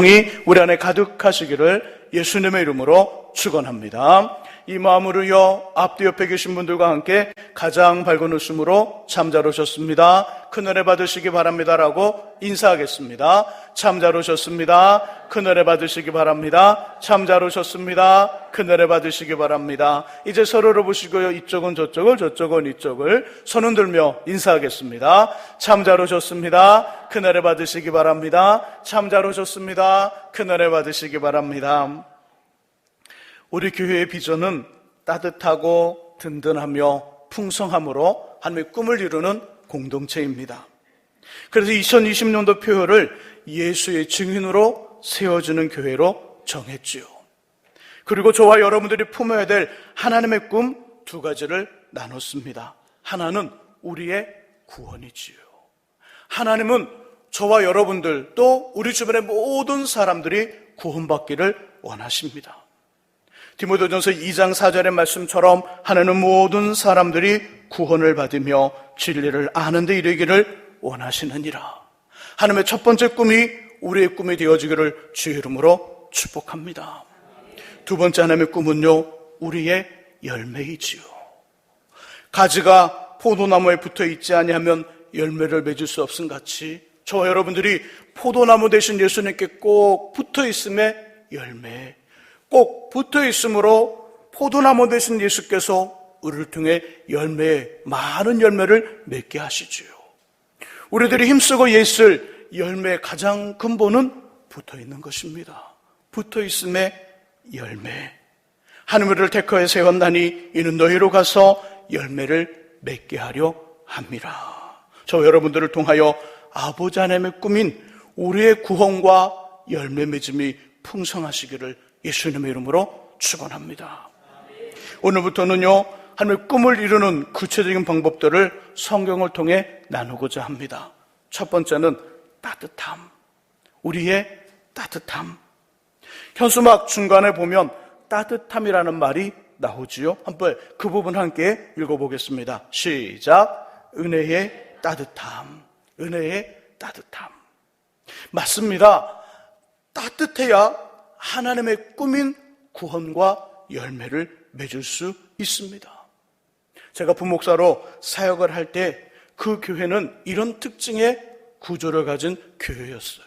은총이 우리 안에 가득하시기를 예수님의 이름으로 축원합니다. 이 마음으로요, 앞뒤 옆에 계신 분들과 함께 가장 밝은 웃음으로 참 잘 오셨습니다, 큰은혜 받으시기 바랍니다라고 인사하겠습니다. 참 잘 오셨습니다, 큰은혜 받으시기 바랍니다. 참 잘 오셨습니다, 큰은혜 받으시기 바랍니다. 이제 서로를 보시고요, 이쪽은 저쪽을, 저쪽은 이쪽을 손 흔들며 인사하겠습니다. 참 잘 오셨습니다, 큰은혜 받으시기 바랍니다. 참 잘 오셨습니다, 큰은혜 받으시기 바랍니다. 우리 교회의 비전은 따뜻하고 든든하며 풍성함으로 하나님의 꿈을 이루는 공동체입니다. 그래서 2020년도 표어를 예수의 증인으로 세워주는 교회로 정했지요. 그리고 저와 여러분들이 품어야 될 하나님의 꿈 두 가지를 나눴습니다. 하나는 우리의 구원이지요. 하나님은 저와 여러분들 또 우리 주변의 모든 사람들이 구원받기를 원하십니다. 디모데전서 2장 4절의 말씀처럼 하나님은 모든 사람들이 구원을 받으며 진리를 아는 데 이르기를 원하시느니라. 하나님의 첫 번째 꿈이 우리의 꿈이 되어지기를 주의 이름으로 축복합니다. 두 번째 하나님의 꿈은요, 우리의 열매이지요. 가지가 포도나무에 붙어 있지 아니하면 열매를 맺을 수 없음 같이 저와 여러분들이 포도나무 대신 예수님께 꼭 붙어 있음의 열매, 꼭 붙어 있으므로 포도나무 되신 예수께서 우리를 통해 많은 열매를 맺게 하시지요. 우리들이 힘쓰고 애쓸 열매의 가장 근본은 붙어 있는 것입니다. 붙어 있음의 열매. 하나님 우리를 택하여 세웠나니 이는 너희로 가서 열매를 맺게 하려 함이라. 저 여러분들을 통하여 아버지 하나님의 꿈인 우리의 구원과 열매 맺음이 풍성하시기를 예수님의 이름으로 축원합니다. 오늘부터는요, 하나님의 꿈을 이루는 구체적인 방법들을 성경을 통해 나누고자 합니다. 첫 번째는 따뜻함. 우리의 따뜻함. 현수막 중간에 보면 따뜻함이라는 말이 나오지요. 한번 그 부분 함께 읽어보겠습니다. 시작. 은혜의 따뜻함. 은혜의 따뜻함. 맞습니다. 따뜻해야 하나님의 꿈인 구원과 열매를 맺을 수 있습니다. 제가 부목사로 사역을 할 때 그 교회는 이런 특징의 구조를 가진 교회였어요.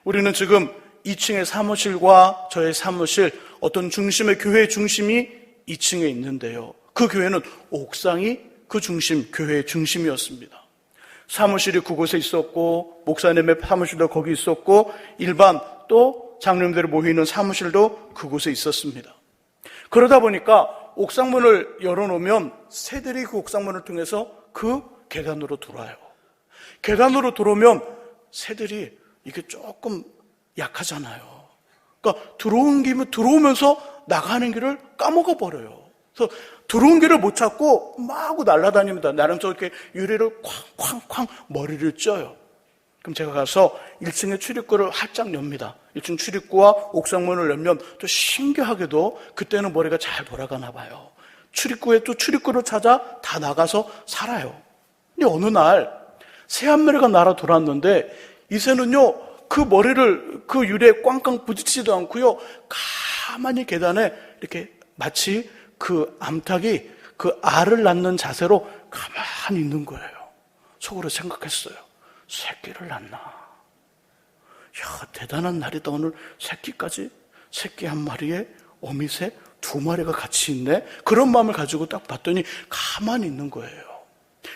우리는 지금 2층의 사무실과 저의 사무실, 어떤 중심의 교회의 중심이 2층에 있는데요. 그 교회는 옥상이 그 중심, 교회의 중심이었습니다. 사무실이 그곳에 있었고 목사님의 사무실도 거기 있었고 일반 또 장로님들이 모이는 사무실도 그곳에 있었습니다. 그러다 보니까 옥상문을 열어놓으면 새들이 그 옥상문을 통해서 그 계단으로 들어와요. 계단으로 들어오면 새들이 이게 조금 약하잖아요. 그러니까 들어온 김에 들어오면서 나가는 길을 까먹어 버려요. 그래서 들어온 길을 못 찾고 마구 날아다닙니다. 나름 저렇게 유리를 쾅쾅쾅 머리를 쪄요. 그럼 제가 가서 1층의 출입구를 활짝 엽니다. 1층 출입구와 옥상문을 열면 또 신기하게도 그때는 머리가 잘 돌아가나 봐요. 출입구에 또 출입구를 찾아 다 나가서 살아요. 근데 어느 날 새 한 마리가 날아 돌았는데 이 새는요, 그 머리를 그 유리에 꽝꽝 부딪히지도 않고요, 가만히 계단에 이렇게 마치 그 암탉이 그 알을 낳는 자세로 가만히 있는 거예요. 속으로 생각했어요. 새끼를 낳나? 야, 대단한 날이다. 오늘 새끼까지? 새끼 한 마리에 어미새 2마리가 같이 있네? 그런 마음을 가지고 딱 봤더니 가만히 있는 거예요.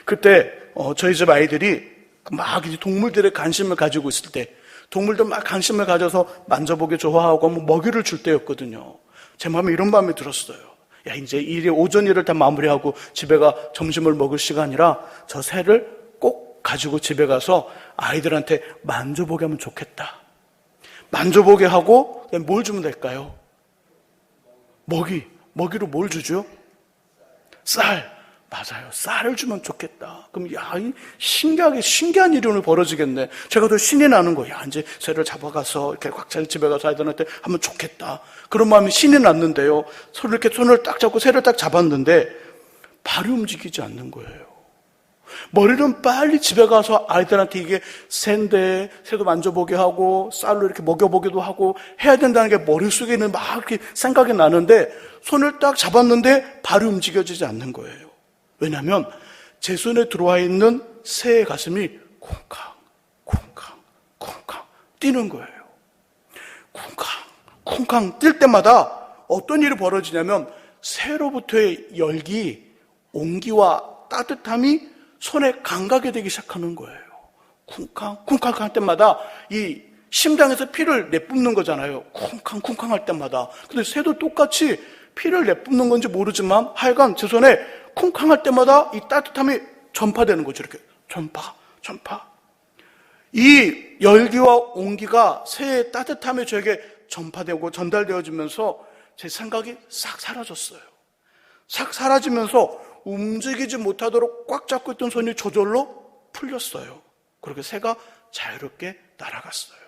그때 저희 집 아이들이 막 동물들의 관심을 가지고 있을 때, 동물들 막 관심을 가져서 만져보기 좋아하고 먹이를 줄 때였거든요. 제 마음에 이런 마음이 들었어요. 야, 이제 오전 일을 다 마무리하고 집에 가 점심을 먹을 시간이라 저 새를 꼭 가지고 집에 가서 아이들한테 만져보게 하면 좋겠다. 만져보게 하고 뭘 주면 될까요? 먹이로 뭘 주죠? 쌀. 맞아요. 쌀을 주면 좋겠다. 그럼 신기한 일이 오늘 벌어지겠네. 제가 더 신이 나는 거예요. 야, 이제 새를 잡아가서 이렇게 꽉 잘 집에 가서 아이들한테 하면 좋겠다. 그런 마음이 신이 났는데요. 손을 딱 잡고 새를 딱 잡았는데 발이 움직이지 않는 거예요. 머리는 빨리 집에 가서 아이들한테 이게 새인데 새도 만져보게 하고 쌀로 이렇게 먹여보기도 하고 해야 된다는 게 머릿속에는 막 이렇게 생각이 나는데 손을 딱 잡았는데 발이 움직여지지 않는 거예요. 왜냐하면 제 손에 들어와 있는 새의 가슴이 쿵쾅 쿵쾅 쿵쾅 뛰는 거예요. 쿵쾅 쿵쾅 뛸 때마다 어떤 일이 벌어지냐면 새로부터의 열기, 온기와 따뜻함이 손에 감각이 되기 시작하는 거예요. 쿵쾅 쿵쾅 할 때마다 이 심장에서 피를 내뿜는 거잖아요. 쿵쾅 쿵쾅 할 때마다. 근데 새도 똑같이 피를 내뿜는 건지 모르지만 하여간 제 손에 쿵쾅 할 때마다 이 따뜻함이 전파되는 거죠. 이렇게 전파. 이 열기와 온기가 새의 따뜻함이 저에게 전파되고 전달되어지면서 제 생각이 싹 사라졌어요. 싹 사라지면서 움직이지 못하도록 꽉 잡고 있던 손이 저절로 풀렸어요. 그렇게 새가 자유롭게 날아갔어요.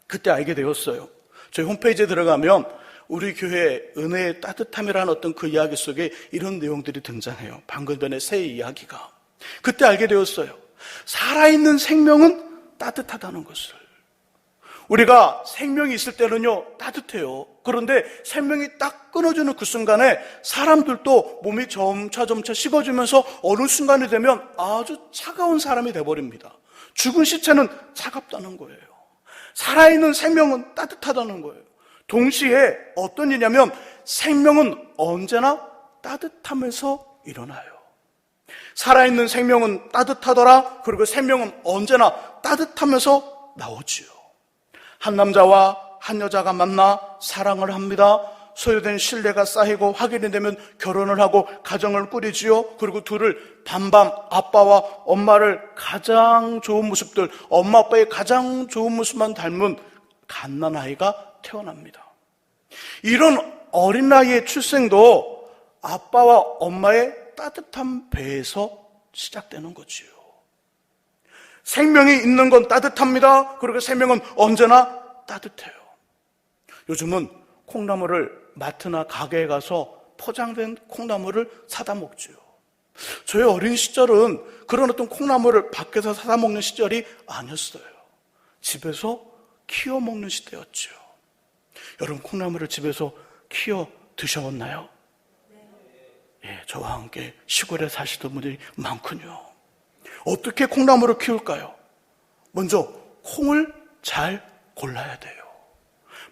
그때 알게 되었어요. 저희 홈페이지에 들어가면 우리 교회 은혜의 따뜻함이라는 어떤 그 이야기 속에 이런 내용들이 등장해요. 방금 전에 새의 이야기가. 그때 알게 되었어요. 살아있는 생명은 따뜻하다는 것을. 우리가 생명이 있을 때는요 따뜻해요. 그런데 생명이 딱 끊어지는 그 순간에 사람들도 몸이 점차 식어지면서 어느 순간이 되면 아주 차가운 사람이 돼버립니다. 죽은 시체는 차갑다는 거예요. 살아있는 생명은 따뜻하다는 거예요. 동시에 어떤 일이냐면 생명은 언제나 따뜻하면서 일어나요. 살아있는 생명은 따뜻하더라. 그리고 생명은 언제나 따뜻하면서 나오지요. 한 남자와 한 여자가 만나 사랑을 합니다. 소유된 신뢰가 쌓이고 확인이 되면 결혼을 하고 가정을 꾸리지요. 그리고 둘을 반반 아빠와 엄마를 가장 좋은 모습들, 엄마 아빠의 가장 좋은 모습만 닮은 갓난아이가 태어납니다. 이런 어린 나이의 출생도 아빠와 엄마의 따뜻한 배에서 시작되는 거지요. 생명이 있는 건 따뜻합니다. 그리고 생명은 언제나 따뜻해요. 요즘은 콩나물을 마트나 가게에 가서 포장된 콩나물을 사다 먹죠. 저희 어린 시절은 그런 어떤 콩나물을 밖에서 사다 먹는 시절이 아니었어요. 집에서 키워 먹는 시대였죠. 여러분 콩나물을 집에서 키워 드셔봤나요? 예, 저와 함께 시골에 사시던 분들이 많군요. 어떻게 콩나물을 키울까요? 먼저 콩을 잘 골라야 돼요.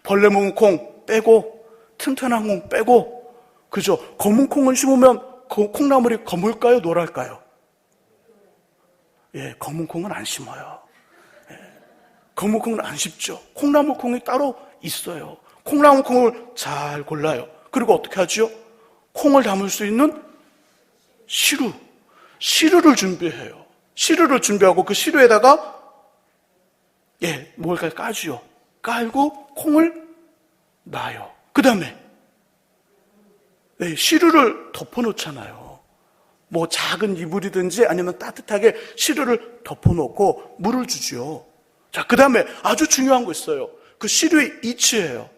벌레 먹은 콩 빼고 튼튼한 콩 빼고, 그죠? 검은 콩을 심으면 그 콩나물이 검을까요? 노랄까요? 예, 검은 콩은 안 심어요. 예, 검은 콩은 안 심죠. 콩나물 콩이 따로 있어요. 콩나물 콩을 잘 골라요. 그리고 어떻게 하죠? 콩을 담을 수 있는 시루를 준비해요. 시루를 준비하고 그 시루에다가 뭘까요? 까지요. 깔고 콩을 놔요. 그 다음에 시루를 덮어놓잖아요. 뭐 작은 이불이든지 아니면 따뜻하게 시루를 덮어놓고 물을 주죠. 자, 그 다음에 아주 중요한 거 있어요. 그 시루의 위치예요.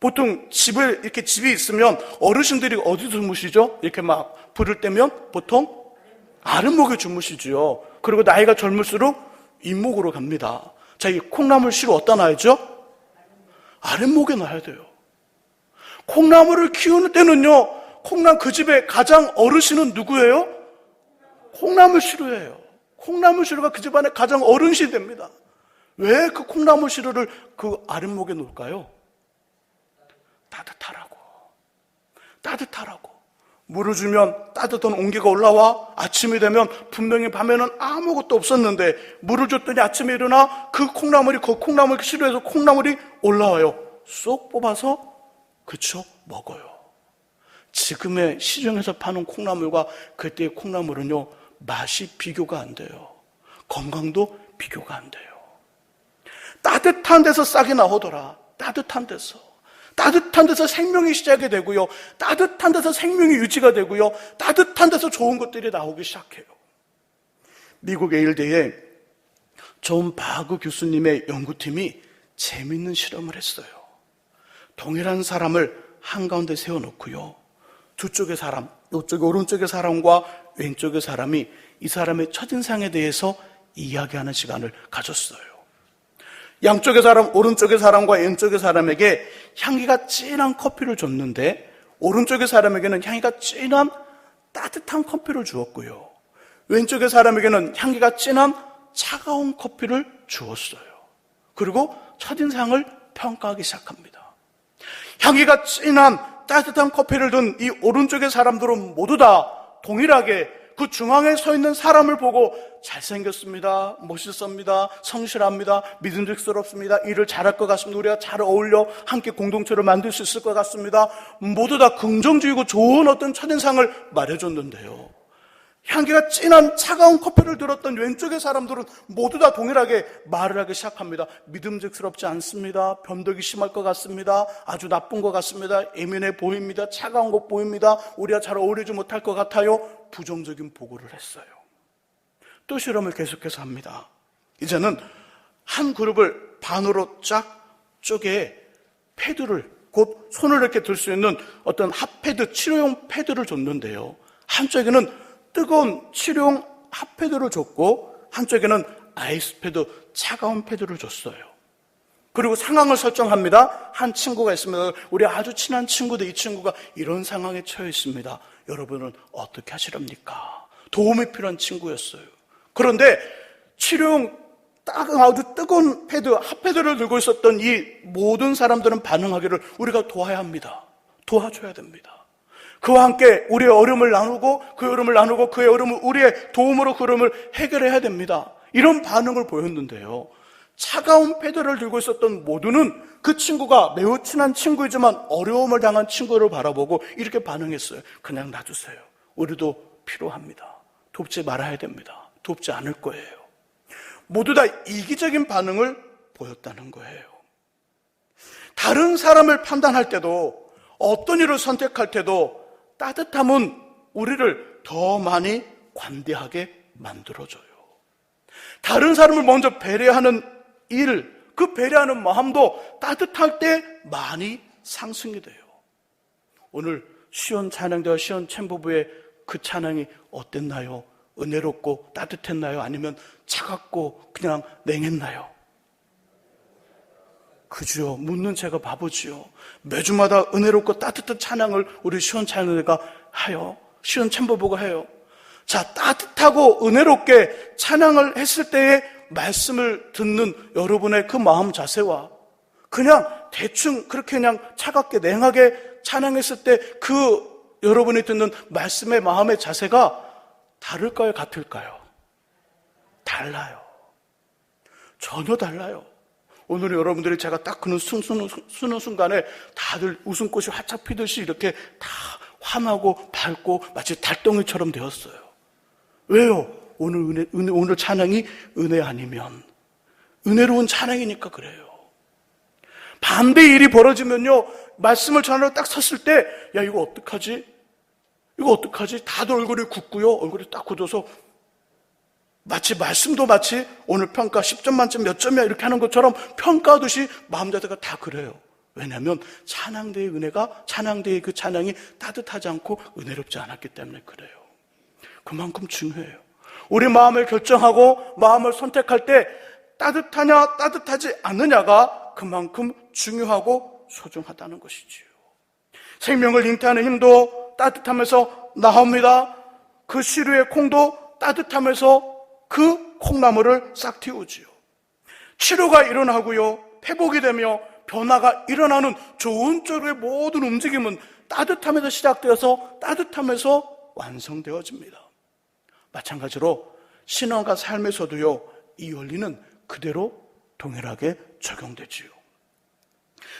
보통 집이 있으면 어르신들이 어디서 주무시죠? 이렇게 막 불을 떼면 보통 아랫목에 주무시죠. 그리고 나이가 젊을수록 윗목으로 갑니다. 자, 이 콩나물 시루 어디다 놔야죠? 아랫목에 놔야 돼요. 콩나물을 키우는 때는요, 그 집의 가장 어르신은 누구예요? 콩나물 시루예요. 콩나물 시루가 그 집안의 가장 어른이 됩니다. 왜 그 콩나물 시루를 그 아랫목에 놓을까요? 따뜻하라고. 물을 주면 따뜻한 온기가 올라와. 아침이 되면 분명히 밤에는 아무것도 없었는데 물을 줬더니 아침에 일어나 그 콩나물 시루에서 콩나물이 올라와요. 쏙 뽑아서 먹어요. 지금의 시중에서 파는 콩나물과 그때의 콩나물은요, 맛이 비교가 안 돼요. 건강도 비교가 안 돼요. 따뜻한 데서 싹이 나오더라. 따뜻한 데서 생명이 시작이 되고요. 따뜻한 데서 생명이 유지가 되고요. 따뜻한 데서 좋은 것들이 나오기 시작해요. 미국 예일대에 존 바그 교수님의 연구팀이 재밌는 실험을 했어요. 동일한 사람을 한가운데 세워놓고요. 두 쪽의 사람, 이쪽에 오른쪽의 사람과 왼쪽의 사람이 이 사람의 첫인상에 대해서 이야기하는 시간을 가졌어요. 양쪽의 사람, 오른쪽의 사람과 왼쪽의 사람에게 향기가 진한 커피를 줬는데 오른쪽의 사람에게는 향기가 진한 따뜻한 커피를 주었고요. 왼쪽의 사람에게는 향기가 진한 차가운 커피를 주었어요. 그리고 첫인상을 평가하기 시작합니다. 향기가 진한 따뜻한 커피를 든 이 오른쪽의 사람들은 모두 다 동일하게 그 중앙에 서 있는 사람을 보고 잘생겼습니다, 멋있습니다, 성실합니다, 믿음직스럽습니다, 일을 잘할 것 같습니다, 우리가 잘 어울려 함께 공동체를 만들 수 있을 것 같습니다. 모두 다 긍정적이고 좋은 어떤 첫인상을 말해줬는데요, 향기가 진한 차가운 커피를 들었던 왼쪽의 사람들은 모두 다 동일하게 말을 하기 시작합니다. 믿음직스럽지 않습니다, 변덕이 심할 것 같습니다, 아주 나쁜 것 같습니다, 예민해 보입니다, 차가운 것 보입니다, 우리가 잘 어울리지 못할 것 같아요. 부정적인 보고를 했어요. 또 실험을 계속해서 합니다. 이제는 한 그룹을 반으로 쫙 쪼개 패드를, 곧 손을 이렇게 들 수 있는 어떤 핫패드, 치료용 패드를 줬는데요, 한쪽에는 뜨거운 치료용 핫패드를 줬고 한쪽에는 아이스패드, 차가운 패드를 줬어요. 그리고 상황을 설정합니다. 한 친구가 있습니다. 우리 아주 친한 친구인데 이 친구가 이런 상황에 처해 있습니다. 여러분은 어떻게 하시렵니까? 도움이 필요한 친구였어요. 그런데 치료용 아주 뜨거운 패드, 핫패드를 들고 있었던 이 모든 사람들은 반응하기를 우리가 도와야 합니다. 도와줘야 됩니다. 그와 함께 우리의 어려움을 나누고 그 어려움을 나누고 그의 어려움을 우리의 도움으로 그 어려움을 해결해야 됩니다. 이런 반응을 보였는데요, 차가운 패드를 들고 있었던 모두는 그 친구가 매우 친한 친구이지만 어려움을 당한 친구를 바라보고 이렇게 반응했어요. 그냥 놔두세요. 우리도 필요합니다. 돕지 말아야 됩니다. 돕지 않을 거예요. 모두 다 이기적인 반응을 보였다는 거예요. 다른 사람을 판단할 때도, 어떤 일을 선택할 때도 따뜻함은 우리를 더 많이 관대하게 만들어줘요. 다른 사람을 먼저 배려하는 일, 그 배려하는 마음도 따뜻할 때 많이 상승이 돼요. 오늘 시온 찬양대와 시온 챔버부의 그 찬양이 어땠나요? 은혜롭고 따뜻했나요? 아니면 차갑고 그냥 냉했나요? 그죠? 묻는 제가 바보지요. 매주마다 은혜롭고 따뜻한 찬양을 우리 시온 찬양대가 하여, 시온 챔버부가 해요. 자, 따뜻하고 은혜롭게 찬양을 했을 때의 말씀을 듣는 여러분의 그 마음 자세와 그냥 대충 그렇게 그냥 차갑게 냉하게 찬양했을 때 그 여러분이 듣는 말씀의 마음의 자세가 다를까요? 같을까요? 달라요. 전혀 달라요. 오늘 여러분들이 제가 딱 그는 쓰는 순간에 다들 웃음꽃이 활짝 피듯이 이렇게 다 환하고 밝고 마치 달덩이처럼 되었어요. 왜요? 오늘 찬양이 은혜 아니면, 은혜로운 찬양이니까 그래요. 반대의 일이 벌어지면요, 말씀을 전하러 딱 섰을 때, 야, 이거 어떡하지? 이거 어떡하지? 다들 얼굴이 굳고요, 얼굴이 딱 굳어서 말씀도 마치 오늘 평가 10점 만점 몇 점이야 이렇게 하는 것처럼 평가하듯이 마음 자세가 다 그래요. 왜냐하면 찬양대의 은혜가, 찬양대의 그 찬양이 따뜻하지 않고 은혜롭지 않았기 때문에 그래요. 그만큼 중요해요. 우리 마음을 결정하고 마음을 선택할 때 따뜻하냐 따뜻하지 않느냐가 그만큼 중요하고 소중하다는 것이지요. 생명을 잉태하는 힘도 따뜻함에서 나옵니다. 그 시루의 콩도 따뜻함에서 그 콩나물을 싹 틔우지요. 치료가 일어나고요, 회복이 되며 변화가 일어나는 좋은 쪽의 모든 움직임은 따뜻함에서 시작되어서 따뜻함에서 완성되어집니다. 마찬가지로 신앙과 삶에서도요, 이 원리는 그대로 동일하게 적용되지요.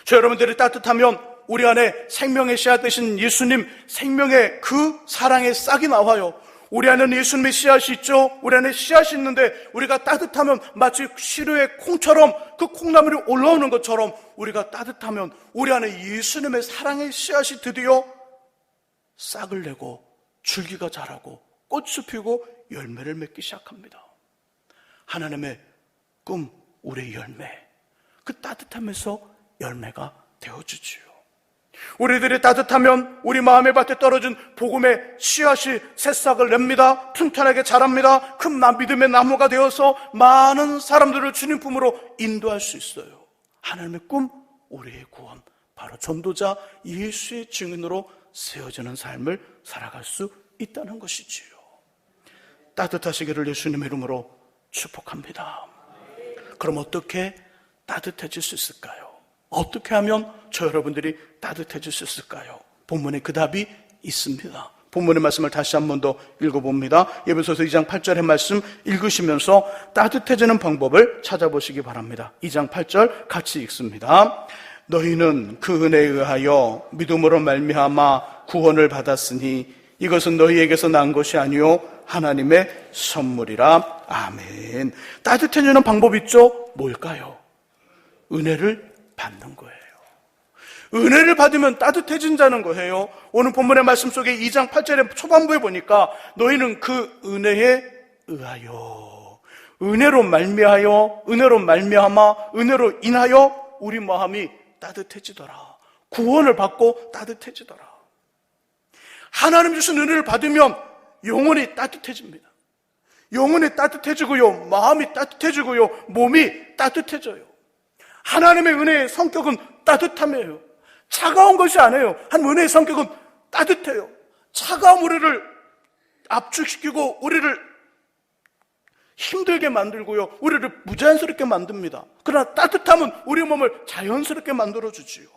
저 여러분들이 따뜻하면 우리 안에 생명의 씨앗 되신 예수님 생명의 그 사랑의 싹이 나와요. 우리 안에는 예수님의 씨앗이 있죠. 우리 안에 씨앗이 있는데 우리가 따뜻하면 마치 시루의 콩처럼 그 콩나물이 올라오는 것처럼 우리가 따뜻하면 우리 안에 예수님의 사랑의 씨앗이 드디어 싹을 내고 줄기가 자라고 꽃이 피고 열매를 맺기 시작합니다. 하나님의 꿈, 우리의 열매, 그 따뜻함에서 열매가 되어주지요. 우리들이 따뜻하면 우리 마음의 밭에 떨어진 복음의 씨앗이 새싹을 냅니다. 튼튼하게 자랍니다. 큰 믿음의 나무가 되어서 많은 사람들을 주님 품으로 인도할 수 있어요. 하나님의 꿈, 우리의 구원, 바로 전도자 예수의 증인으로 세워지는 삶을 살아갈 수 있다는 것이지요. 따뜻하시기를 예수님의 이름으로 축복합니다. 그럼 어떻게 따뜻해질 수 있을까요? 어떻게 하면 저 여러분들이 따뜻해질 수 있을까요? 본문에 그 답이 있습니다. 본문의 말씀을 다시 한 번 더 읽어봅니다. 에베소서 2장 8절의 말씀 읽으시면서 따뜻해지는 방법을 찾아보시기 바랍니다. 2장 8절 같이 읽습니다. 너희는 그 은혜에 의하여 믿음으로 말미암아 구원을 받았으니 이것은 너희에게서 난 것이 아니요 하나님의 선물이라. 아멘. 따뜻해지는 방법 있죠? 뭘까요? 은혜를 받는 거예요. 은혜를 받으면 따뜻해진다는 거예요. 오늘 본문의 말씀 속에 2장 8절의 초반부에 보니까 너희는 그 은혜에 의하여, 은혜로 말미하여, 은혜로 말미암아, 은혜로 인하여 우리 마음이 따뜻해지더라. 구원을 받고 따뜻해지더라. 하나님 주신 은혜를 받으면 영혼이 따뜻해집니다. 영혼이 따뜻해지고요, 마음이 따뜻해지고요, 몸이 따뜻해져요. 하나님의 은혜의 성격은 따뜻함이에요. 차가운 것이 아니에요. 하나님의 은혜의 성격은 따뜻해요. 차가운 우리를 압축시키고 우리를 힘들게 만들고요, 우리를 무자연스럽게 만듭니다. 그러나 따뜻함은 우리 몸을 자연스럽게 만들어주지요.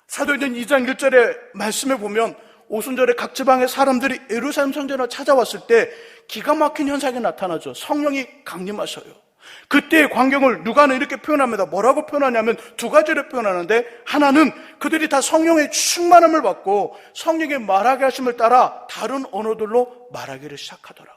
사도행전 2장 1절의 말씀에 보면 오순절에 각 지방의 사람들이 예루살렘 성전을 찾아왔을 때 기가 막힌 현상이 나타나죠. 성령이 강림하셔요. 그때의 광경을 누가는 이렇게 표현합니다. 뭐라고 표현하냐면 두 가지로 표현하는데, 하나는 그들이 다 성령의 충만함을 받고 성령의 말하게 하심을 따라 다른 언어들로 말하기를 시작하더라.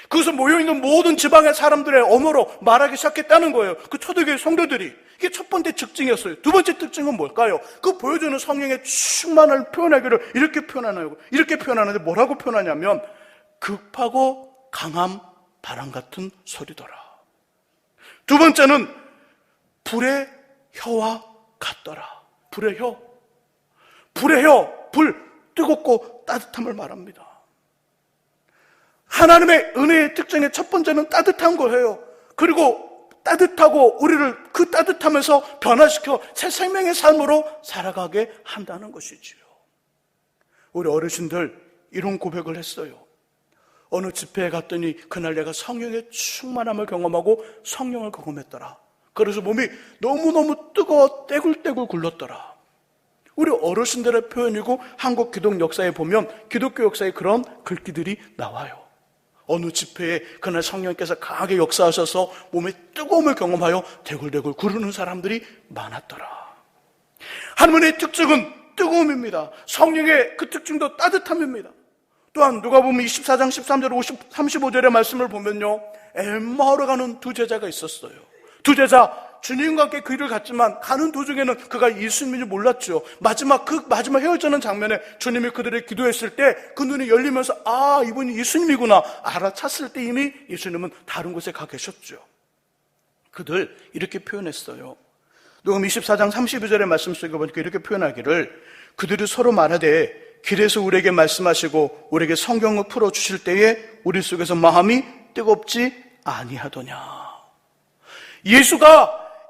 그것은 모여있는 모든 지방의 사람들의 언어로 말하기 시작했다는 거예요. 그 초대교회 성도들이. 이게 첫 번째 특징이었어요. 두 번째 특징은 뭘까요? 그 보여주는 성령의 충만을 표현하기를 이렇게 표현하나요? 이렇게 표현하는데 뭐라고 표현하냐면 급하고 강한 바람 같은 소리더라. 두 번째는 불의 혀와 같더라. 불의 혀. 불의 혀, 불, 뜨겁고 따뜻함을 말합니다. 하나님의 은혜의 특징의 첫 번째는 따뜻한 거예요. 그리고 따뜻하고 우리를 그 따뜻함에서 변화시켜 새 생명의 삶으로 살아가게 한다는 것이지요. 우리 어르신들 이런 고백을 했어요. 어느 집회에 갔더니 그날 내가 성령의 충만함을 경험하고 성령을 경험했더라. 그래서 몸이 너무너무 뜨거워 떼굴떼굴 굴렀더라. 우리 어르신들의 표현이고 한국 기독 역사에 보면 기독교 역사에 그런 글귀들이 나와요. 어느 집회에 그날 성령께서 강하게 역사하셔서 몸의 뜨거움을 경험하여 대굴대굴 구르는 사람들이 많았더라. 하나님의 특징은 뜨거움입니다. 성령의 그 특징도 따뜻함입니다. 또한 누가복음 24장 13절 35절의 말씀을 보면요, 엠마오로 가는 두 제자가 있었어요. 두 제자 주님과 함께 그 길을 갔지만 가는 도중에는 그가 예수님인지 몰랐죠. 마지막 헤어지는 장면에 주님이 그들의 기도했을 때 그 눈이 열리면서 아, 이분이 예수님이구나 알아찼을 때 이미 예수님은 다른 곳에 가 계셨죠. 그들 이렇게 표현했어요. 누가복음 24장 32절의 말씀 속에 보니까 이렇게 표현하기를 그들이 서로 말하되 길에서 우리에게 말씀하시고 우리에게 성경을 풀어주실 때에 우리 속에서 마음이 뜨겁지 아니하더냐.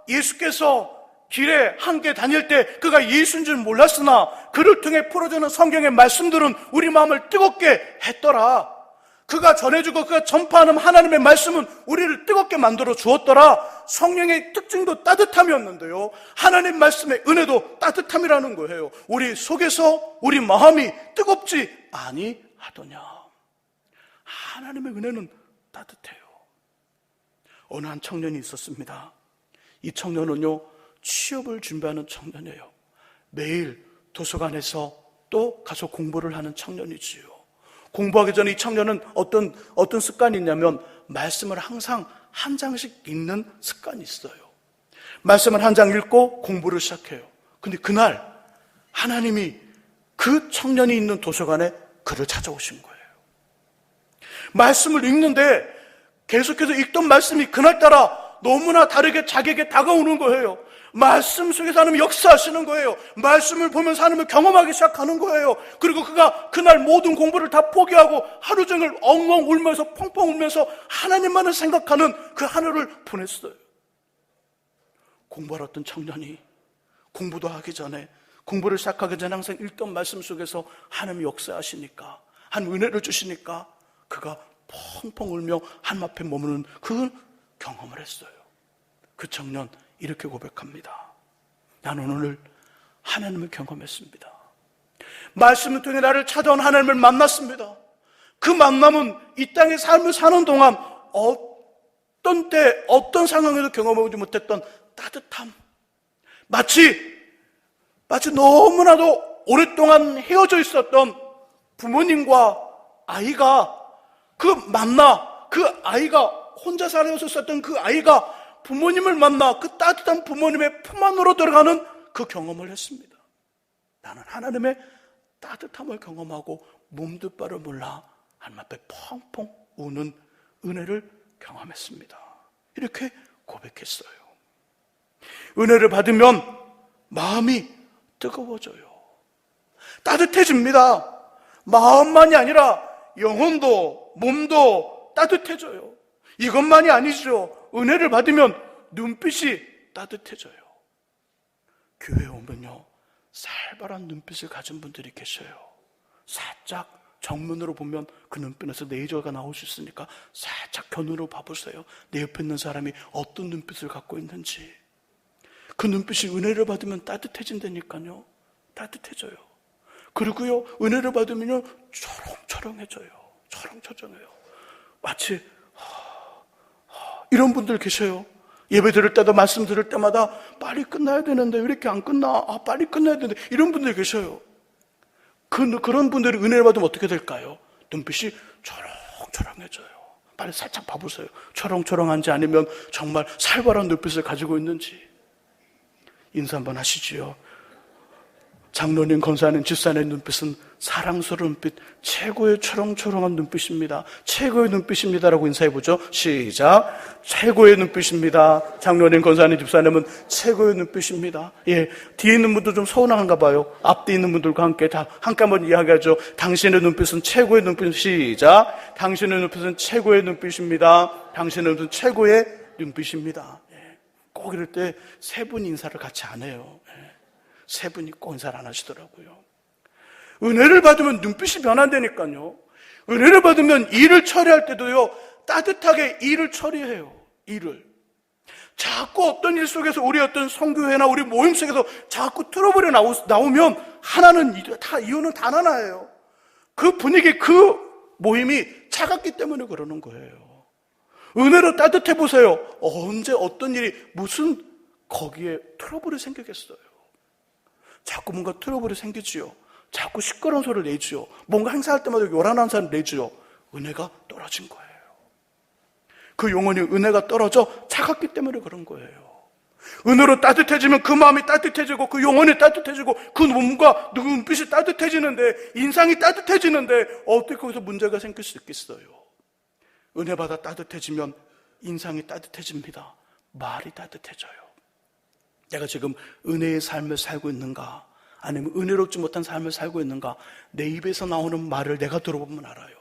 예수께서 길에 함께 다닐 때 그가 예수인 줄 몰랐으나 그를 통해 풀어주는 성경의 말씀들은 우리 마음을 뜨겁게 했더라. 그가 전해주고 그가 전파하는 하나님의 말씀은 우리를 뜨겁게 만들어 주었더라. 성령의 특징도 따뜻함이었는데요, 하나님 말씀의 은혜도 따뜻함이라는 거예요. 우리 속에서 우리 마음이 뜨겁지 아니하더냐. 하나님의 은혜는 따뜻해요. 어느 한 청년이 있었습니다. 이 청년은요, 취업을 준비하는 청년이에요. 매일 도서관에서 또 가서 공부를 하는 청년이지요. 공부하기 전에 이 청년은 어떤 습관이 있냐면 말씀을 항상 한 장씩 읽는 습관이 있어요. 말씀을 한 장 읽고 공부를 시작해요. 근데 그날 하나님이 그 청년이 있는 도서관에 그를 찾아오신 거예요. 말씀을 읽는데 계속해서 읽던 말씀이 그날따라 너무나 다르게 자기에게 다가오는 거예요. 말씀 속에서 하나님 역사하시는 거예요. 말씀을 보면서 하나님을 경험하기 시작하는 거예요. 그리고 그가 그날 모든 공부를 다 포기하고 하루 종일 엉엉 울면서 펑펑 울면서 하나님만을 생각하는 그 하루를 보냈어요. 공부하러 왔던 청년이 공부도 하기 전에, 공부를 시작하기 전에 항상 읽던 말씀 속에서 하나님이 역사하시니까, 한 은혜를 주시니까 그가 펑펑 울며 하나님 앞에 머무는 그 경험을 했어요. 그 청년 이렇게 고백합니다. 나는 오늘 하나님을 경험했습니다. 말씀을 통해 나를 찾아온 하나님을 만났습니다. 그 만남은 이 땅의 삶을 사는 동안 어떤 때 어떤 상황에도 경험하지 못했던 따뜻함, 마치 너무나도 오랫동안 헤어져 있었던 부모님과 아이가 그 아이가 혼자 살아있었던 그 아이가 부모님을 만나 그 따뜻한 부모님의 품 안으로 들어가는 그 경험을 했습니다. 나는 하나님의 따뜻함을 경험하고 몸둘 바를 몰라 하나님 앞에 펑펑 우는 은혜를 경험했습니다. 이렇게 고백했어요. 은혜를 받으면 마음이 뜨거워져요. 따뜻해집니다. 마음만이 아니라 영혼도 몸도 따뜻해져요. 이것만이 아니죠. 은혜를 받으면 눈빛이 따뜻해져요. 교회에 오면요, 살벌한 눈빛을 가진 분들이 계셔요. 살짝 정면으로 보면 그 눈빛에서 레이저가 나올 수 있으니까 살짝 견으로 봐보세요. 내 옆에 있는 사람이 어떤 눈빛을 갖고 있는지. 그 눈빛이 은혜를 받으면 따뜻해진다니까요. 따뜻해져요. 그리고요, 은혜를 받으면요, 초롱초롱해져요. 초롱초롱해요. 마치 이런 분들 계셔요. 예배 들을 때도 말씀 들을 때마다 빨리 끝나야 되는데 왜 이렇게 안 끝나? 빨리 끝나야 되는데. 이런 분들 계셔요. 그런 분들이 은혜를 받으면 어떻게 될까요? 눈빛이 초롱초롱해져요. 빨리 살짝 봐보세요. 초롱초롱한지 아니면 정말 살벌한 눈빛을 가지고 있는지. 인사 한번 하시지요. 장로님, 권사님, 집사님 눈빛은 사랑스러운 눈빛, 최고의 초롱초롱한 눈빛입니다. 최고의 눈빛입니다라고 인사해보죠. 시작. 최고의 눈빛입니다. 장로님, 권사님, 집사님은 최고의 눈빛입니다. 예, 뒤에 있는 분도 좀 서운한가 봐요. 앞뒤 있는 분들과 함께 다 함께 한번 이야기하죠. 당신의 눈빛은 최고의 눈빛. 시작. 당신의 눈빛은 최고의 눈빛입니다. 당신의 눈빛은 최고의 눈빛입니다. 예, 꼭 이럴 때 세 분 인사를 같이 안 해요. 예. 세 분이 꼭 인사를 안 하시더라고요. 은혜를 받으면 눈빛이 변한다니까요. 은혜를 받으면 일을 처리할 때도요, 따뜻하게 일을 처리해요. 일을. 자꾸 어떤 일 속에서 우리 어떤 선교회나 우리 모임 속에서 자꾸 트러블이 나오면 이유는 단 하나예요. 그 분위기, 그 모임이 차갑기 때문에 그러는 거예요. 은혜로 따뜻해 보세요. 언제 어떤 일이 무슨 거기에 트러블이 생기겠어요. 자꾸 뭔가 트러블이 생기지요. 자꾸 시끄러운 소리를 내지요. 뭔가 행사할 때마다 요란한 소리를 내지요. 은혜가 떨어진 거예요. 그 영혼이 은혜가 떨어져 차갑기 때문에 그런 거예요. 은혜로 따뜻해지면 그 마음이 따뜻해지고 그 영혼이 따뜻해지고 그 몸과 눈빛이 따뜻해지는데, 인상이 따뜻해지는데 어떻게 거기서 문제가 생길 수 있겠어요? 은혜 받아 따뜻해지면 인상이 따뜻해집니다. 말이 따뜻해져요. 내가 지금 은혜의 삶을 살고 있는가, 아니면 은혜롭지 못한 삶을 살고 있는가, 내 입에서 나오는 말을 내가 들어보면 알아요.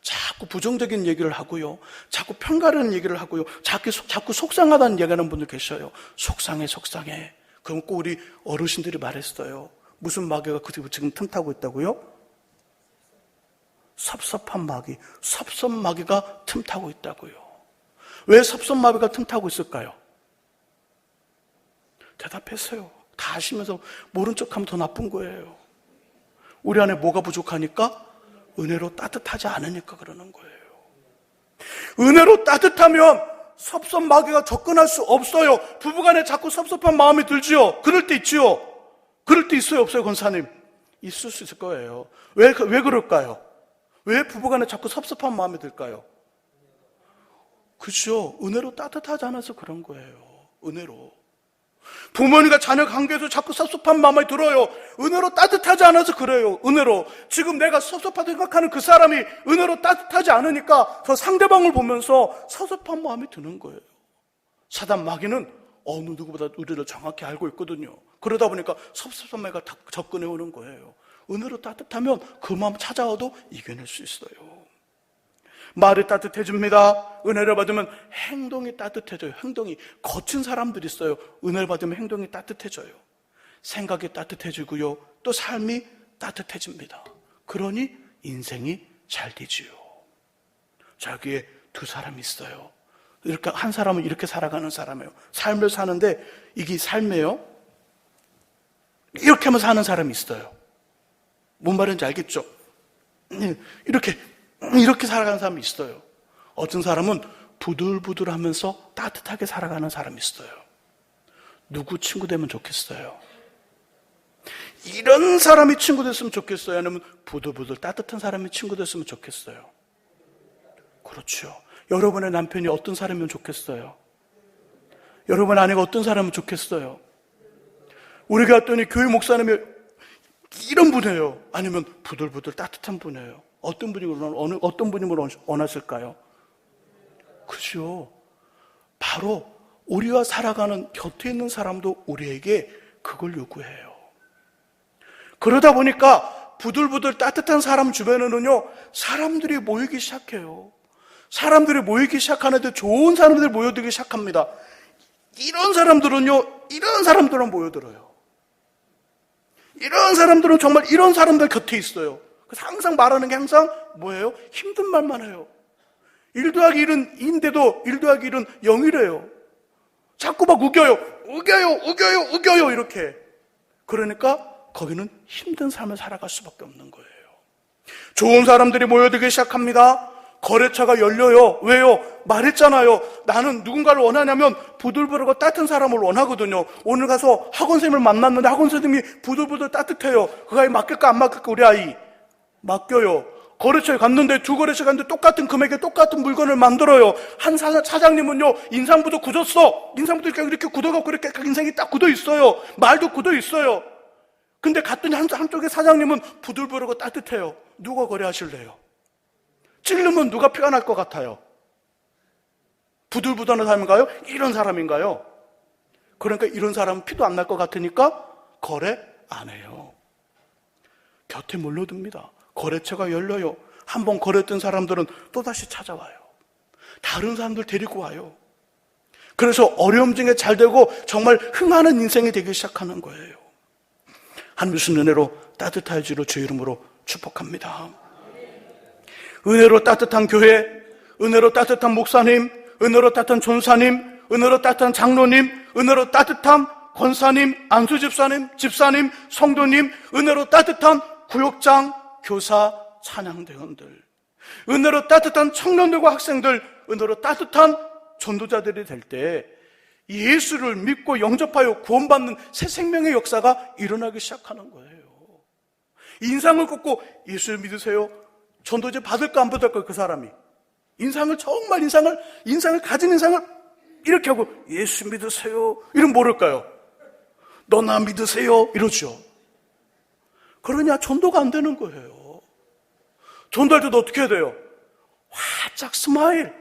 자꾸 부정적인 얘기를 하고요, 자꾸 평가하는 얘기를 하고요, 자꾸 속상하다는 얘기하는 분들 계셔요. 속상해. 그럼 꼭 우리 어르신들이 말했어요. 무슨 마귀가 지금 틈타고 있다고요? 섭섭한 마귀, 섭섭마귀가 틈타고 있다고요. 왜 섭섭마귀가 틈타고 있을까요? 대답했어요. 다 아시면서 모른 척하면 더 나쁜 거예요. 우리 안에 뭐가 부족하니까? 은혜로 따뜻하지 않으니까 그러는 거예요. 은혜로 따뜻하면 섭섭마귀가 접근할 수 없어요. 부부간에 자꾸 섭섭한 마음이 들지요. 그럴 때 있지요. 그럴 때 있어요, 없어요, 권사님? 있을 수 있을 거예요. 왜 그럴까요? 왜 부부간에 자꾸 섭섭한 마음이 들까요? 그렇죠. 은혜로 따뜻하지 않아서 그런 거예요. 은혜로. 부모님과 자녀 관계에서 자꾸 섭섭한 마음이 들어요. 은혜로 따뜻하지 않아서 그래요. 은혜로. 지금 내가 섭섭하다 생각하는 그 사람이 은혜로 따뜻하지 않으니까 저 상대방을 보면서 섭섭한 마음이 드는 거예요. 사단 마귀는 어느 누구보다 우리를 정확히 알고 있거든요. 그러다 보니까 섭섭함에가 접근해 오는 거예요. 은혜로 따뜻하면 그 마음 찾아와도 이겨낼 수 있어요. 말이 따뜻해집니다. 은혜를 받으면 행동이 따뜻해져요. 행동이 거친 사람들이 있어요. 은혜를 받으면 행동이 따뜻해져요. 생각이 따뜻해지고요. 또 삶이 따뜻해집니다. 그러니 인생이 잘 되지요. 저기에 두 사람이 있어요. 이렇게 한 사람은 이렇게 살아가는 사람이에요. 삶을 사는데 이게 삶이에요. 이렇게 하면서 사는 사람이 있어요. 뭔 말인지 알겠죠? 이렇게 살아가는 사람이 있어요. 어떤 사람은 부들부들하면서 따뜻하게 살아가는 사람이 있어요. 누구 친구 되면 좋겠어요? 이런 사람이 친구 됐으면 좋겠어요? 아니면 부들부들 따뜻한 사람이 친구 됐으면 좋겠어요? 그렇죠. 여러분의 남편이 어떤 사람이면 좋겠어요? 여러분 아내가 어떤 사람이면 좋겠어요? 우리가 왔더니 교회 목사님이 이런 분이에요? 아니면 부들부들 따뜻한 분이에요? 어떤 분임을 원하실까요? 그죠? 바로 우리와 살아가는 곁에 있는 사람도 우리에게 그걸 요구해요. 그러다 보니까 부들부들 따뜻한 사람 주변에는요, 사람들이 모이기 시작해요. 사람들이 모이기 시작하는데 좋은 사람들이 모여들기 시작합니다. 이런 사람들은 모여들어요. 이런 사람들은 정말 이런 사람들 곁에 있어요. 그래서 항상 말하는 게 항상 뭐예요? 힘든 말만 해요. 1 더하기 1은 2인데도 1 더하기 1은 0이래요. 자꾸 막 우겨요 이렇게. 그러니까 거기는 힘든 삶을 살아갈 수밖에 없는 거예요. 좋은 사람들이 모여들기 시작합니다. 거래처가 열려요. 왜요? 말했잖아요. 나는 누군가를 원하냐면 부들부들하고 따뜻한 사람을 원하거든요. 오늘 가서 학원 선생님을 만났는데 학원 선생님이 부들부들 따뜻해요. 그 아이 맡길까 안 맡길까? 우리 아이 맡겨요. 거래처에 갔는데 두 거래처 갔는데 똑같은 금액에 똑같은 물건을 만들어요. 한 사장님은요, 인상부도 굳었어. 인상부도 이렇게 굳어갖고 이렇게 인상이 딱 굳어 있어요. 말도 굳어 있어요. 근데 갔더니 한쪽에 사장님은 부들부들하고 따뜻해요. 누가 거래하실래요? 찌르면 누가 피가 날 것 같아요? 부들부들한 사람인가요? 이런 사람인가요? 그러니까 이런 사람은 피도 안 날 것 같으니까 거래 안 해요. 곁에 몰려듭니다. 거래처가 열려요. 한번 거래했던 사람들은 또다시 찾아와요. 다른 사람들 데리고 와요. 그래서 어려움 중에 잘 되고 정말 흥하는 인생이 되기 시작하는 거예요. 하나님의 은혜로 따뜻해지로 주의 이름으로 축복합니다. 은혜로 따뜻한 교회, 은혜로 따뜻한 목사님, 은혜로 따뜻한 전사님, 은혜로 따뜻한 장로님, 은혜로 따뜻한 권사님, 안수집사님, 집사님, 성도님, 은혜로 따뜻한 구역장, 교사, 찬양대원들, 은혜로 따뜻한 청년들과 학생들, 은혜로 따뜻한 전도자들이 될 때 예수를 믿고 영접하여 구원받는 새 생명의 역사가 일어나기 시작하는 거예요. 인상을 긋고 예수를 믿으세요. 전도제 받을까 안 받을까? 그 사람이 인상을 가진 인상을 이렇게 하고 예수 믿으세요 이러면 모를까요? 너 나 믿으세요 이러죠. 그러냐? 전도가 안 되는 거예요. 전도할 때도 어떻게 해야 돼요? 활짝 스마일.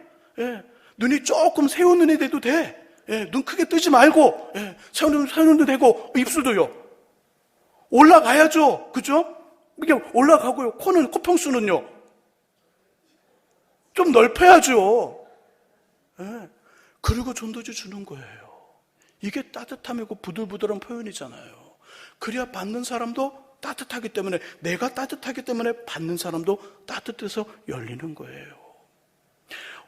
눈이 조금 새우 눈이 돼도 돼. 눈 크게 뜨지 말고 새우 눈도 되고 입술도요. 올라가야죠. 그죠? 이렇게 올라가고요. 코평수는요. 좀 넓혀야죠. 그리고 전도지 주는 거예요. 이게 따뜻함이고 부들부들한 표현이잖아요. 그래야 받는 사람도 따뜻하기 때문에, 내가 따뜻하기 때문에 받는 사람도 따뜻해서 열리는 거예요.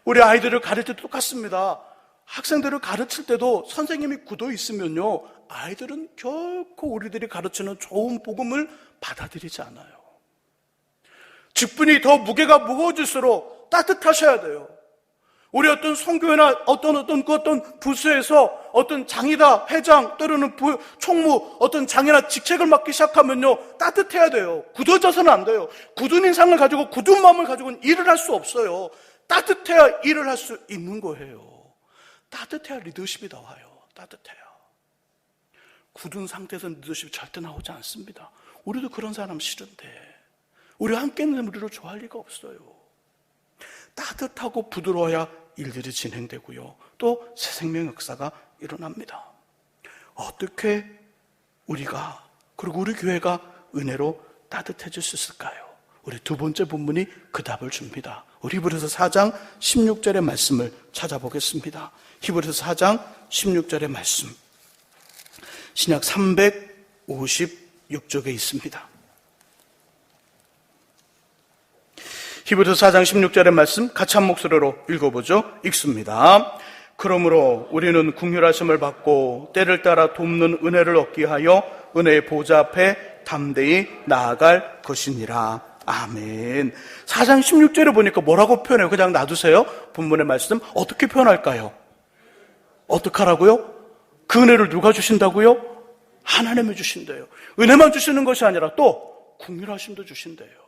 우리 아이들을 가르칠 때 똑같습니다. 학생들을 가르칠 때도 선생님이 굳어 있으면요, 아이들은 결코 우리들이 가르치는 좋은 복음을 받아들이지 않아요. 직분이 더 무게가 무거워질수록 따뜻하셔야 돼요. 우리 어떤 선교회나 어떤 부서에서 어떤 장이다, 회장, 때로는 총무, 어떤 장이나 직책을 맡기 시작하면요, 따뜻해야 돼요. 굳어져서는 안 돼요. 굳은 인상을 가지고 굳은 마음을 가지고는 일을 할 수 없어요. 따뜻해야 일을 할 수 있는 거예요. 따뜻해야 리더십이 나와요. 따뜻해야. 굳은 상태에서 리더십이 절대 나오지 않습니다. 우리도 그런 사람 싫은데, 우리와 함께 있는 우리를 좋아할 리가 없어요. 따뜻하고 부드러워야 일들이 진행되고요. 또 새 생명 역사가 일어납니다. 어떻게 우리가 그리고 우리 교회가 은혜로 따뜻해질 수 있을까요? 우리 두 번째 본문이 그 답을 줍니다. 우리 히브리서 4장 16절의 말씀을 찾아보겠습니다. 히브리서 4장 16절의 말씀, 신약 356쪽에 있습니다. 히브리서 4장 16절의 말씀 같이 한 목소리로 읽어보죠. 읽습니다. 그러므로 우리는 긍휼하심을 받고 때를 따라 돕는 은혜를 얻기 하여 은혜의 보좌 앞에 담대히 나아갈 것이니라. 아멘. 4장 16절에 보니까 뭐라고 표현해요? 그냥 놔두세요. 본문의 말씀 어떻게 표현할까요? 어떻게 하라고요? 그 은혜를 누가 주신다고요? 하나님이 주신대요. 은혜만 주시는 것이 아니라 또 긍휼하심도 주신대요.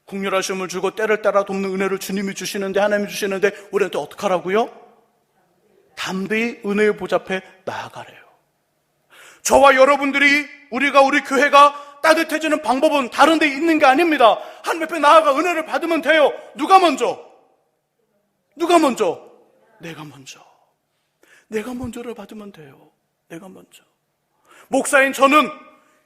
긍휼하심을 주고 때를 따라 돕는 은혜를 주님이 주시는데, 하나님이 주시는데 우리는 또 어떻게 하라고요? 담대히 은혜의 보좌 앞에 나아가래요. 저와 여러분들이 우리 교회가 따뜻해지는 방법은 다른 데 있는 게 아닙니다. 하나님 앞에 나아가 은혜를 받으면 돼요. 누가 먼저? 내가 먼저. 내가 먼저를 받으면 돼요. 내가 먼저. 목사인 저는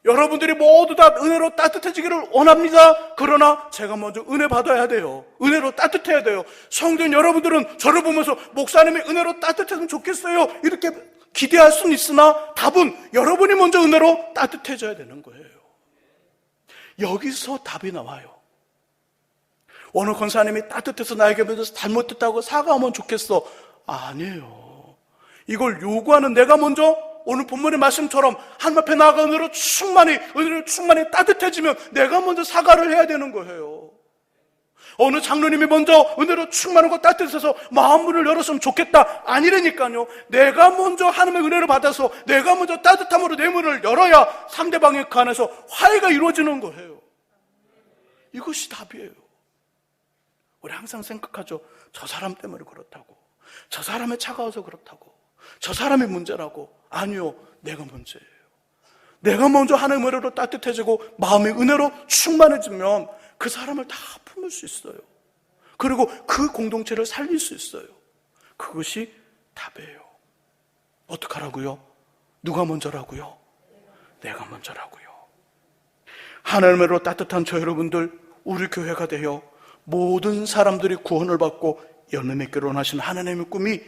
여러분들이 모두 다 은혜로 따뜻해지기를 원합니다. 그러나 제가 먼저 은혜 받아야 돼요. 은혜로 따뜻해야 돼요. 성도인 여러분들은 저를 보면서 목사님이 은혜로 따뜻했으면 좋겠어요, 이렇게 기대할 수는 있으나 답은 여러분이 먼저 은혜로 따뜻해져야 되는 거예요. 여기서 답이 나와요. 어느 권사님이 따뜻해서 나에게 먼저 잘못했다고 사과하면 좋겠어. 아니에요. 이걸 요구하는 내가 먼저 오늘 본문의 말씀처럼 하나님 앞에 나아가 은혜로 충만히 따뜻해지면 내가 먼저 사과를 해야 되는 거예요. 어느 장로님이 먼저 은혜로 충만하고 따뜻해서 마음문을 열었으면 좋겠다, 아니라니까요. 내가 먼저 하나님의 은혜를 받아서 내가 먼저 따뜻함으로 내 문을 열어야 상대방의 간에서 화해가 이루어지는 거예요. 이것이 답이에요. 우리 항상 생각하죠. 저 사람 때문에 그렇다고, 저 사람이 차가워서 그렇다고, 저 사람이 문제라고. 아니요, 내가 문제예요. 내가 먼저 하나님의 은혜로 따뜻해지고 마음이 은혜로 충만해지면 그 사람을 다 품을 수 있어요. 그리고 그 공동체를 살릴 수 있어요. 그것이 답이에요. 어떡하라고요? 누가 먼저라고요? 내가 먼저라고요. 하나님의 은혜로 따뜻한 저 여러분들, 우리 교회가 되어 모든 사람들이 구원을 받고 열매 맺기를 원하시는 하나님의 꿈이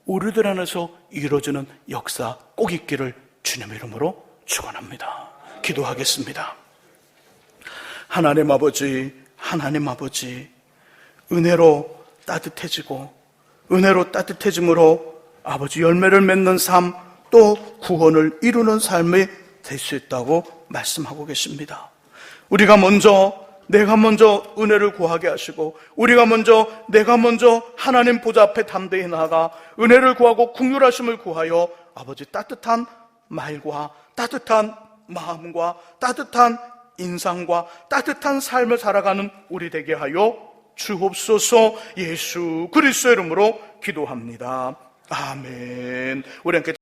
우리들 안에서 이루어지는 역사 꼭 있기를 주님의 이름으로 축원합니다. 기도하겠습니다. 하나님 아버지, 은혜로 따뜻해지고 은혜로 따뜻해짐으로 아버지 열매를 맺는 삶, 또 구원을 이루는 삶이 될 수 있다고 말씀하고 계십니다. 내가 먼저 은혜를 구하게 하시고, 내가 먼저 하나님 보좌 앞에 담대히 나아가 은혜를 구하고 긍휼하심을 구하여 아버지 따뜻한 말과 따뜻한 마음과 따뜻한 인상과 따뜻한 삶을 살아가는 우리 되게 하여 주옵소서. 예수 그리스도의 이름으로 기도합니다. 아멘. 우리 함께